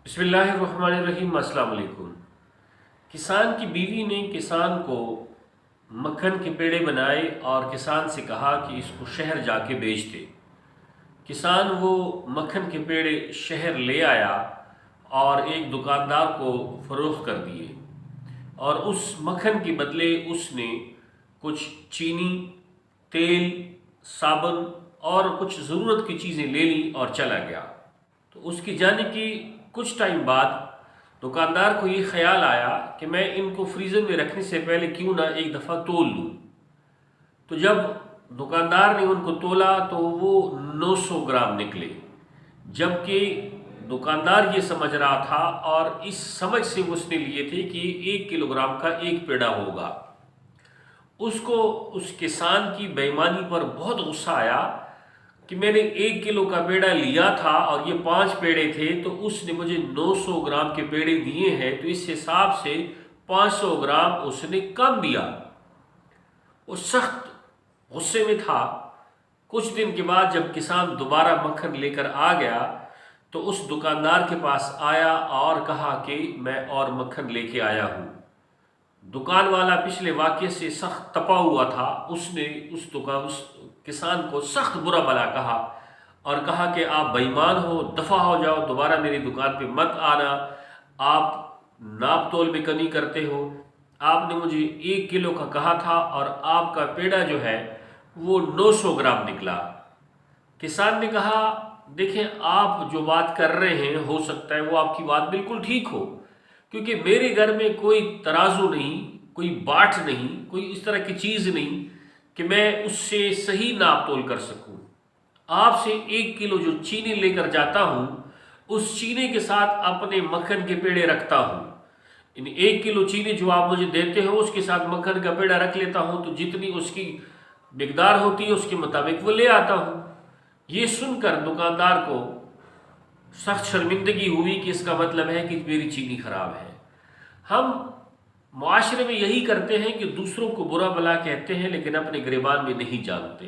بسم اللہ الرحمن الرحیم۔ السلام علیکم۔ کسان کی بیوی نے کسان کو مکھن کے پیڑے بنائے اور کسان سے کہا کہ اس کو شہر جا کے بیچ دے۔ کسان وہ مکھن کے پیڑے شہر لے آیا اور ایک دکاندار کو فروخت کر دیے، اور اس مکھن کے بدلے اس نے کچھ چینی، تیل، صابن اور کچھ ضرورت کی چیزیں لے لی اور چلا گیا۔ تو اس کی جانے کی کچھ ٹائم بعد دکاندار کو یہ خیال آیا کہ میں ان کو فریزر میں رکھنے سے پہلے کیوں نہ ایک دفعہ تول لوں۔ تو جب دکاندار نے ان کو تولا تو وہ 900 گرام نکلے، جبکہ دکاندار یہ سمجھ رہا تھا اور اس سمجھ سے اس نے لیے تھے کہ 1 کلو گرام کا ایک پیڑا ہوگا۔ اس کو اس کسان کی بے ایمانی پر بہت غصہ آیا کہ میں نے 1 کلو کا پیڑا لیا تھا اور یہ 5 پیڑے تھے، تو اس نے مجھے 900 گرام کے پیڑے دیے ہیں، تو اس حساب سے 500 گرام اس نے کم دیا۔ وہ سخت غصے میں تھا۔ کچھ دن کے بعد جب کسان دوبارہ مکھن لے کر آ گیا تو اس دکاندار کے پاس آیا اور کہا کہ میں اور مکھن لے کے آیا ہوں۔ دکان والا پچھلے واقعے سے سخت تپا ہوا تھا۔ اس نے اس کسان کو سخت برا بھلا کہا اور کہا کہ آپ بے ایمان ہو، دفع ہو جاؤ، دوبارہ میری دکان پہ مت آنا، آپ ناپ تول میں کمی کرتے ہو، آپ نے مجھے 1 کلو کا کہا تھا اور آپ کا پیڑا جو ہے وہ 900 گرام نکلا۔ کسان نے کہا دیکھیں، آپ جو بات کر رہے ہیں ہو سکتا ہے وہ آپ کی بات بالکل ٹھیک ہو، کیونکہ میرے گھر میں کوئی ترازو نہیں، کوئی باٹ نہیں، کوئی اس طرح کی چیز نہیں کہ میں اس سے صحیح ناپ تول کر سکوں۔ آپ سے 1 کلو جو چینی لے کر جاتا ہوں، اس چینے کے ساتھ اپنے مکھن کے پیڑے رکھتا ہوں۔ 1 کلو چینی جو آپ مجھے دیتے ہو اس کے ساتھ مکھن کا پیڑا رکھ لیتا ہوں، تو جتنی اس کی مقدار ہوتی ہے اس کے مطابق وہ لے آتا ہوں۔ یہ سن کر دکاندار کو سخت شرمندگی ہوئی کہ اس کا مطلب ہے کہ میری چینی خراب ہے۔ ہم معاشرے میں یہی کرتے ہیں کہ دوسروں کو برا بھلا کہتے ہیں لیکن اپنے گریبان میں نہیں جانتے۔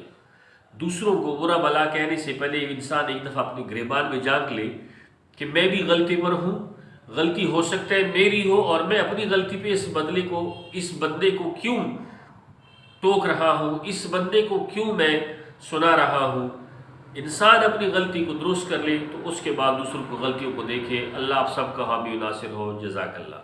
دوسروں کو برا بھلا کہنے سے پہلے انسان ایک دفعہ اپنے گریبان میں جان لے کہ میں بھی غلطی پر ہوں، غلطی ہو سکتا ہے میری ہو، اور میں اپنی غلطی پہ اس بندے کو کیوں ٹوک رہا ہوں، اس بندے کو کیوں میں سنا رہا ہوں۔ انسان اپنی غلطی کو درست کر لے تو اس کے بعد دوسروں کو غلطیوں کو دیکھے۔ اللہ آپ سب کا حامی و ناصر ہو۔ جزاک اللہ۔